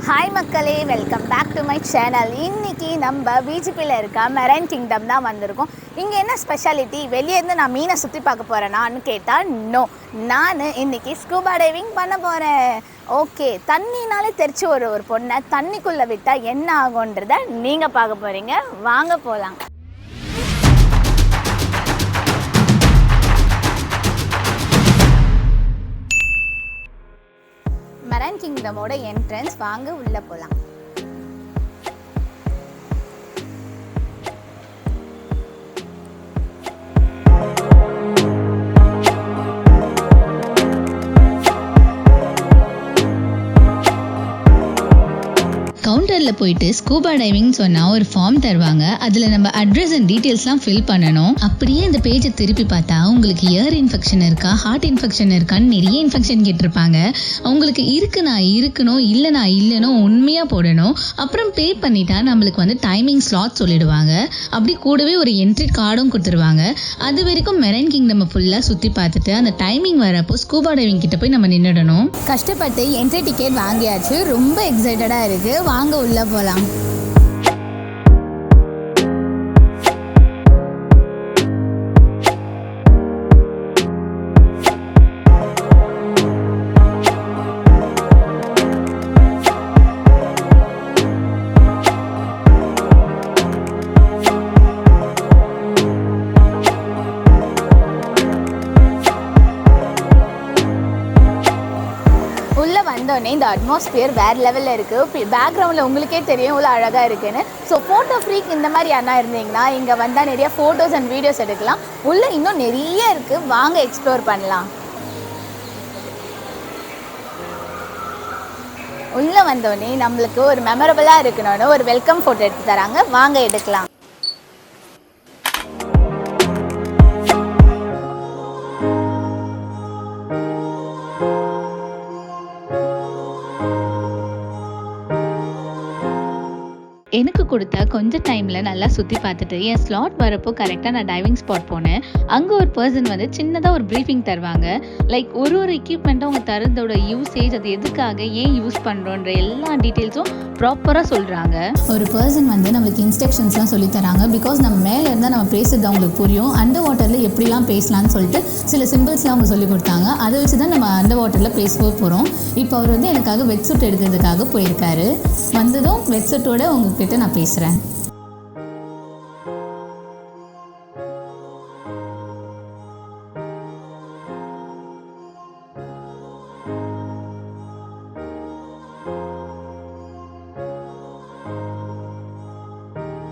Hi மக்களே, welcome back to my channel. இன்றைக்கி நம்ம பிஜிபியில் இருக்க மெரைன் கிங்டம் தான் வந்திருக்கோம். இங்கே என்ன ஸ்பெஷாலிட்டி, வெளியேருந்து நான் மீனை சுற்றி பார்க்க போகிறேனான்னு கேட்டால் நோ, நான் இன்றைக்கி ஸ்கூபா டைவிங் பண்ண போகிறேன். ஓகே, தண்ணினாலே தெரிச்சு ஒரு பொண்ணை தண்ணிக்குள்ளே விட்டால் என்ன ஆகுன்றதை நீங்கள் பார்க்க போகிறீங்க. வாங்க போகலாம். மெரைன் கிங்டமோட என்ட்ரன்ஸ், வாங்க உள்ளே போகலாம். கவுண்டரில் போயிட்டு ஸ்கூபா டைவிங் சொன்னால் ஒரு ஃபார்ம் தருவாங்க. அதில் நம்ம அட்ரஸ் அண்ட் டீட்டெயில்ஸ்லாம் ஃபில் பண்ணணும். அப்படியே இந்த பேஜை திருப்பி பார்த்தா உங்களுக்கு இயர் இன்ஃபெக்ஷன் இருக்கா, ஹார்ட் இன்ஃபெக்ஷன் இருக்கான்னு நிறைய இன்ஃபெக்ஷன் கேட்டிருப்பாங்க. உங்களுக்கு இருக்கணும் இல்லைனோ உண்மையாக போடணும். அப்புறம் பே பண்ணிட்டா நம்மளுக்கு டைமிங் ஸ்லாட் சொல்லிடுவாங்க. அப்படி கூடவே ஒரு என்ட்ரி கார்டும் கொடுத்துருவாங்க. அது வரைக்கும் மெரைன் கிங்டம் ஃபுல்லாக சுற்றி பார்த்துட்டு அந்த டைமிங் வரப்போ ஸ்கூபா டைவிங் கிட்ட போய் நம்ம நின்றுடணும். கஷ்டப்பட்டு என்ட்ரி டிக்கெட் வாங்கியாச்சு, ரொம்ப எக்ஸைட்டடாக இருக்குது. வாங்க உள்ளே போகலாம். உள்ளே வந்தோடனே இந்த அட்மாஸ்பியர் வேறு லெவலில் இருக்குது. பேக்ரவுண்டில் உங்களுக்கே தெரியும் இவ்வளோ அழகாக இருக்குன்னு. ஸோ ஃபோட்டோ ஃப்ரீக் இந்த மாதிரி யாரா இருந்தீங்கன்னா இங்கே வந்தால் நிறைய ஃபோட்டோஸ் அண்ட் வீடியோஸ் எடுக்கலாம். உள்ளே இன்னும் நிறைய இருக்குது, வாங்க எக்ஸ்ப்ளோர் பண்ணலாம். உள்ளே வந்தோடனே நம்மளுக்கு ஒரு மெமரபுளாக இருக்கணும்னு ஒரு வெல்கம் ஃபோட்டோ எடுத்து தராங்க, வாங்க எடுக்கலாம். எனக்கு கொடுத்த கொஞ்சம் டைமில் நல்லா சுற்றி பார்த்துட்டு என் ஸ்லாட் வரப்போ கரெக்டாக நான் டைவிங் ஸ்பாட் போனேன். அங்கே ஒரு பர்சன் சின்னதாக ஒரு ப்ரீஃபிங் தருவாங்க. லைக் ஒரு எக்யூப்மெண்ட்டும் அவங்க தரதோட யூசேஜ், அது எதுக்காக ஏன் யூஸ் பண்ணுறோன்ற எல்லா டீட்டெயில்ஸும் ப்ராப்பராக சொல்கிறாங்க. ஒரு பர்சன் நம்மளுக்கு இன்ஸ்ட்ரக்ஷன்ஸ்லாம் சொல்லி தராங்க. பிகாஸ் நம்ம மேலே இருந்தால் நம்ம பேசுறது அவங்களுக்கு புரியும். அண்டர் வாட்டரில் எப்படிலாம் பேசலாம்னு சொல்லிட்டு சில சிம்பிள்ஸ்லாம் அவங்க சொல்லி கொடுத்தாங்க. அதை வச்சு தான் நம்ம அண்டர் வாட்டரில் பேசவே போகிறோம். இப்போ அவர் எனக்காக வெட் சூட் எடுக்கிறதுக்காக போயிருக்காரு. வந்ததும் வெட் சூட்டோட உங்ககிட்ட நான் பேசுகிறேன்.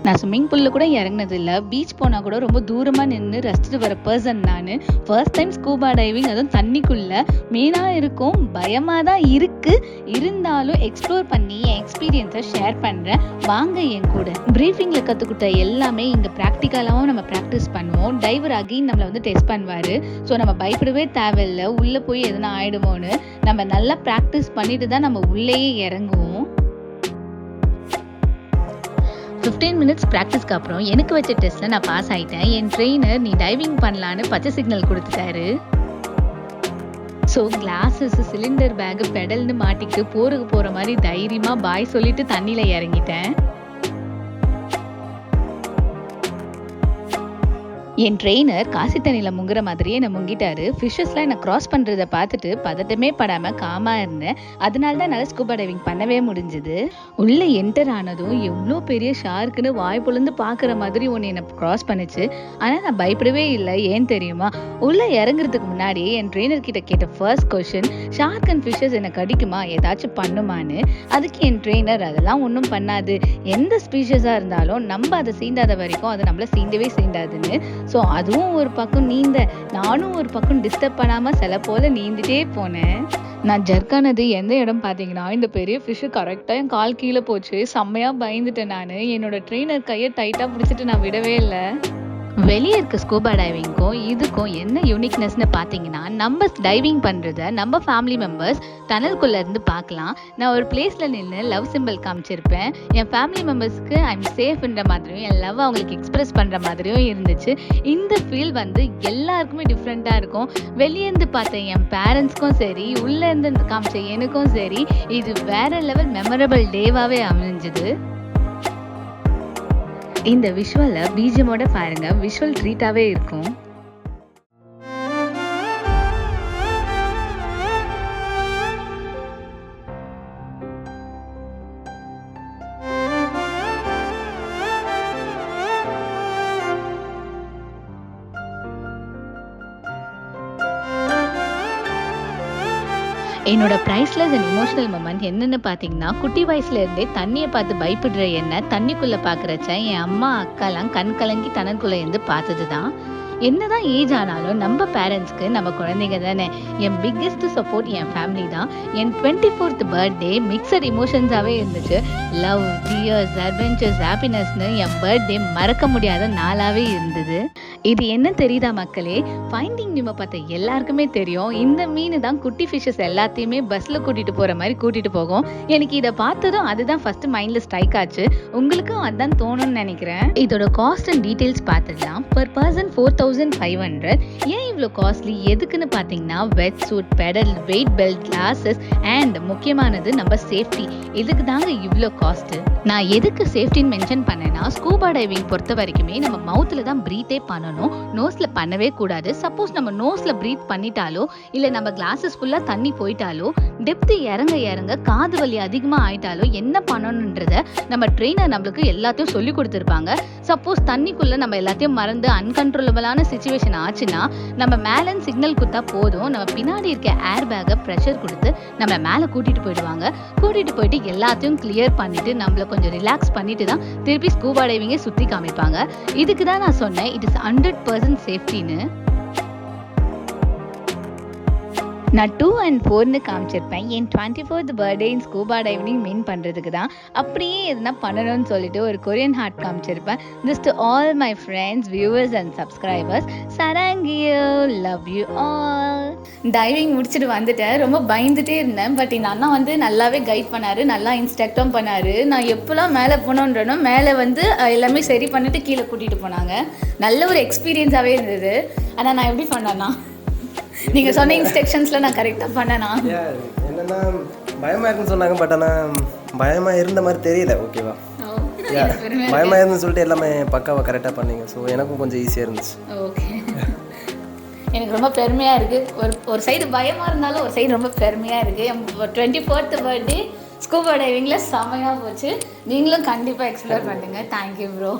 நான் ஸ்விம்மிங் பூலில் கூட இறங்கினதில்லை, பீச் போனால் கூட ரொம்ப தூரமாக நின்று ரசிச்சுட்டு வர பர்சன் நான். ஃபர்ஸ்ட் டைம் ஸ்கூபா டைவிங், அதுவும் தண்ணிக்குள்ளே. மெயினாக இருக்கும், பயமாக தான் இருக்குது. இருந்தாலும் எக்ஸ்ப்ளோர் பண்ணி என் எக்ஸ்பீரியன்ஸை ஷேர் பண்ணுறேன், வாங்க என் கூட. ப்ரீஃபிங்கில் கற்றுக்கிட்ட எல்லாமே இங்கே ப்ராக்டிக்கலாகவும் நம்ம ப்ராக்டிஸ் பண்ணுவோம். டைவர் அகைன் நம்மளை டெஸ்ட் பண்ணுவார். ஸோ நம்ம பயப்படவே தேவையில்லை, உள்ளே போய் எதுனா ஆகிடுமோன்னு. நம்ம நல்லா ப்ராக்டிஸ் பண்ணிட்டு தான் நம்ம உள்ளேயே இறங்குவோம். 15 மினிட்ஸ் ப்ராக்டிஸ்க்கு அப்புறம் எனக்கு வச்ச டெஸ்ட்டில் நான் பாஸ் ஆகிட்டேன். என் ட்ரெயினர் நீ டைவிங் பண்ணலான்னு பச்சை சிக்னல் கொடுத்துட்டாரு. ஸோ கிளாஸஸ், சிலிண்டர் பேக்கு, பெடல்னு மாட்டிக்கிட்டு போகிற மாதிரி தைரியமாக பாய் சொல்லிட்டு தண்ணியில் இறங்கிட்டேன். என் ட்ரெயினர் காசி தண்ணியில் முங்குற மாதிரியே என்னை முங்கிட்டாரு. ஃபிஷ்ஷஸ்லாம் என்னை க்ராஸ் பண்ணுறதை பார்த்துட்டு பதட்டமே படாமல் காமாக இருந்தேன். அதனால தான் என்னால் ஸ்கூபா டைவிங் பண்ணவே முடிஞ்சுது. உள்ளே என்டர் ஆனதும் எவ்வளோ பெரிய ஷார்க்குன்னு வாய் பொழுந்து பார்க்குற மாதிரி ஒன்று என்னை க்ராஸ் பண்ணிச்சு. ஆனால் நான் பயப்படவே இல்லை. ஏன் தெரியுமா, உள்ளே இறங்குறதுக்கு முன்னாடி என் ட்ரெயினர் கிட்ட கேட்ட first question, shark and fishes என்னை கடிக்குமா, ஏதாச்சும் பண்ணுமான்னு. அதுக்கு என் ட்ரெயினர் அதெல்லாம் ஒன்றும் பண்ணாது, எந்த ஸ்பீஷஸாக இருந்தாலும் நம்ம அதை சீண்டாத வரைக்கும் அது நம்மளை சீண்டவே சீண்டாதுன்னு. ஸோ அதுவும் ஒரு பக்கம் நீந்த, நானும் ஒரு பக்கம் டிஸ்டர்ப் பண்ணாமல் சில போல் நீந்திட்டே போனேன். நான் ஜர்க்கானது எந்த இடம் பார்த்தீங்கன்னா, இந்த பெரிய ஃபிஷ்ஷு கரெக்டாக என் கால் கீழே போச்சு. செம்மையாக பயந்துட்டேன் நான். என்னோட ட்ரெயினர் கையை டைட்டாக பிடிச்சிட்டு நான் விடவே இல்லை. வெளியே இருக்க ஸ்கூபா டைவிங்க்கும் இதுக்கும் என்ன யூனிக்னஸ்னு பார்த்தீங்கன்னா, நம்ம டைவிங் பண்ணுறத நம்ம ஃபேமிலி மெம்பர்ஸ் டனல்குள்ளே இருந்து பார்க்கலாம். நான் ஒரு பிளேஸில் நின்று லவ் சிம்பிள் காமிச்சிருப்பேன். என் ஃபேமிலி மெம்பர்ஸ்க்கு ஐம் சேஃப்ன்ற மாதிரியும் என் லவ் அவங்களுக்கு எக்ஸ்பிரஸ் பண்ணுற மாதிரியும் இருந்துச்சு. இந்த ஃபீல் வந்து எல்லாருக்குமே டிஃப்ரெண்ட்டாக இருக்கும். வெளியேருந்து பார்த்த என் பேரண்ட்ஸ்க்கும் சரி, உள்ளேருந்து காமிச்ச எனக்கும் சரி, இது வேற லெவல் மெமரபிள் டேவாகவே அமைஞ்சுது. இந்த விஷுவலை பிஜிஎமோட பாருங்க, விஷுவல் ட்ரீட்டாகவே இருக்கும். என்னோட ப்ரைஸ்லெஸ் அண்ட் இமோஷனல் மொமெண்ட் என்னென்னு பார்த்தீங்கன்னா, குட்டி வயசுலேருந்தே தண்ணியை பார்த்து பயப்படுற என்ன தண்ணிக்குள்ளே பார்க்குறச்ச என் அம்மா அக்காலாம் கண் கலங்கி தனக்குள்ளே இருந்து பார்த்தது தான். என்னதான் ஏஜ் ஆனாலும் நம்ம பேரண்ட்ஸ்க்கு நம்ம குழந்தைங்க தானே. என் பிக்கெஸ்ட் சப்போர்ட் என் ஃபேமிலி தான். என் 24th பர்த்டே மிக்சட் இமோஷன்ஸாகவே இருந்துச்சு. லவ், டியர்ஸ், அட்வென்ச்சர்ஸ், ஹாப்பினஸ்னு என் பர்த்டே மறக்க முடியாத நாளாகவே இருந்தது. இது என்ன தெரியுதா மக்களே, ஃபைண்டிங் நியூமை பார்த்த எல்லாருக்குமே தெரியும், இந்த மீன் தான் குட்டி ஃபிஷஸ் எல்லாத்தையுமே பஸ்ஸில் கூட்டிகிட்டு போகிற மாதிரி கூட்டிகிட்டு போகும். எனக்கு இதை பார்த்ததும் அதுதான் ஃபஸ்ட்டு மைண்டில் ஸ்ட்ரைக் ஆச்சு. உங்களுக்கும் அதுதான் தோணும்னு நினைக்கிறேன். இதோட காஸ்ட் அண்ட் டீட்டெயில்ஸ் பார்த்துடலாம். Per person 4500. ஏன் இவ்வளோ காஸ்ட்லி, எதுக்குன்னு பார்த்தீங்கன்னா, wet suit, pedal, weight belt, glasses and முக்கியமானது நம்ம சேஃப்டி. இதுக்கு தாங்க இவ்வளோ காஸ்ட்டு. நான் எதுக்கு சேஃப்டின்னு மென்ஷன் பண்ணேன்னா, ஸ்கூபா டைவிங் பொறுத்த வரைக்குமே நம்ம மவுத்தில் தான் ப்ரீத்தே பண்ணணும், நோஸில் பண்ணவே கூடாது. சப்போஸ் நம்ம நோஸில் ப்ரீத் பண்ணிட்டாலோ இல்லை நம்ம கிளாஸஸ் ஃபுல்லாக தண்ணி போயிட்டாலோ, டெப்த்து இறங்க இறங்க காது வலி அதிகமாக ஆயிட்டாலோ என்ன பண்ணணுன்றத நம்ம ட்ரெயினர் நம்மளுக்கு எல்லாத்தையும் சொல்லி கொடுத்துருப்பாங்க. சப்போஸ் தண்ணிக்குள்ளே நம்ம எல்லாத்தையும் மறந்து அன்கண்ட்ரோலபிளான சிச்சுவேஷன் ஆச்சுன்னா, நம்ம மேலே சிக்னல் கொடுத்தா போதும், நம்ம பின்னாடி இருக்க ஏர் பேக்கை ப்ரெஷர் கொடுத்து நம்ம மேலே கூட்டிகிட்டு போயிடுவாங்க. கூட்டிகிட்டு போயிட்டு எல்லாத்தையும் கிளியர் பண்ணிவிட்டு நம்மளை கொஞ்சம் ரிலாக்ஸ் பண்ணிட்டு தான் திருப்பி ஸ்கூபா டைவிங்கை சுற்றி காமிப்பாங்க. இதுக்கு தான் நான் சொன்னேன் இட் இஸ் 100% சேஃப்டின்னு. நான் 2 and 4ன்னு காமிச்சிருப்பேன். என் 24th birthday in scuba diving மீன் பண்ணுறதுக்கு தான். அப்படியே எதுனா பண்ணணும்னு சொல்லிட்டு ஒரு கொரியன் ஹார்ட் காமிச்சிருப்பேன். This to all my friends, viewers and subscribers. சரங்கியோ, லவ் யூ ஆல். டைவிங் முடிச்சுட்டு வந்துட்டேன். ரொம்ப பயந்துட்டே இருந்தேன். பட் எங்கள் அண்ணா வந்து நல்லாவே கைட் பண்ணார், நல்லா இன்ஸ்ட்ரக்டும் பண்ணார். நான் எப்போல்லாம் மேலே போனோன்றனோ மேலே வந்து எல்லாமே சரி பண்ணிவிட்டு கீழே கூட்டிகிட்டு போனாங்க. நல்ல ஒரு எக்ஸ்பீரியன்ஸாகவே இருந்தது. ஆனால் நான் எப்படி பண்ணேன்னா, நீங்கள் சொன்ன இன்ஸ்ட்ரக்ஷன்ஸில் நான் கரெக்டாக பண்ணேனா? என்னென்னா பயமாக இருக்குன்னு சொன்னாங்க. பட் ஆனால் பயமாக இருந்த மாதிரி தெரியல. ஓகேவா, பயமாக இருந்துன்னு சொல்லிட்டு எல்லாமே பக்காவாக கரெக்டாக பண்ணீங்க. ஸோ எனக்கும் கொஞ்சம் ஈஸியாக இருந்துச்சு. ஓகே, எனக்கு ரொம்ப பெருமையாக இருக்குது. ஒரு சைடு பயமாக இருந்தாலும் ஒரு சைடு ரொம்ப பெருமையாக இருக்குது. என் 24th பர்த்டே ஸ்கூபா டைவிங்கில் செமையாக போச்சு. நீங்களும் கண்டிப்பாக எக்ஸ்ப்ளோர் பண்ணுங்கள். Thank you bro.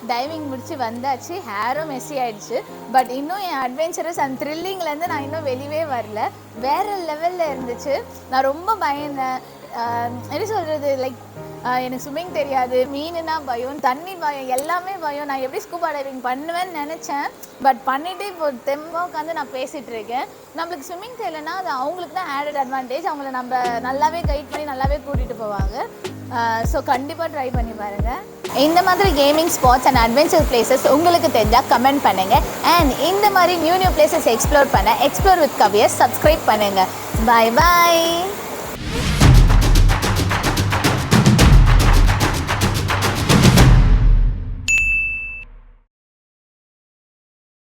டைவிங் முடிச்சு வந்தாச்சு. ஹேரும் மெஸ்ஸி ஆயிடுச்சு. பட் இன்னும் என் அட்வென்ச்சரஸ் அண்ட் த்ரில்லிங்லேருந்து நான் இன்னும் வெளியே வரல. வேறு லெவலில் இருந்துச்சு. நான் ரொம்ப பயந்தேன். எப்படி சொல்கிறது, லைக் எனக்கு ஸ்விம்மிங் தெரியாது, மீனுனா பயம், தண்ணி பயம், எல்லாமே பயம். நான் எப்படி ஸ்கூபா டைவிங் பண்ணுவேன்னு நினச்சேன். பட் பண்ணிவிட்டு இப்போ தெம்பாக உட்காந்து நான் பேசிகிட்டு இருக்கேன். நம்மளுக்கு ஸ்விம்மிங் தெரியலனா அது அவங்களுக்கு தான் ஆடட் அட்வான்டேஜ். அவங்கள நம்ம நல்லாவே கைட் பண்ணி நல்லாவே கூட்டிகிட்டு போவாங்க. ஸோ கண்டிப்பாக ட்ரை பண்ணி பாருங்கள். இந்த மாதிரி gaming spots and adventure places உங்களுக்கு தெரிஞ்சால் கமெண்ட் பண்ணுங்கள். அண்ட் இந்த மாதிரி நியூ பிளேசஸ் எக்ஸ்ப்ளோர் பண்ண எக்ஸ்ப்ளோர் வித் கவியர் சப்ஸ்கிரைப் பண்ணுங்கள். பாய் பாய்.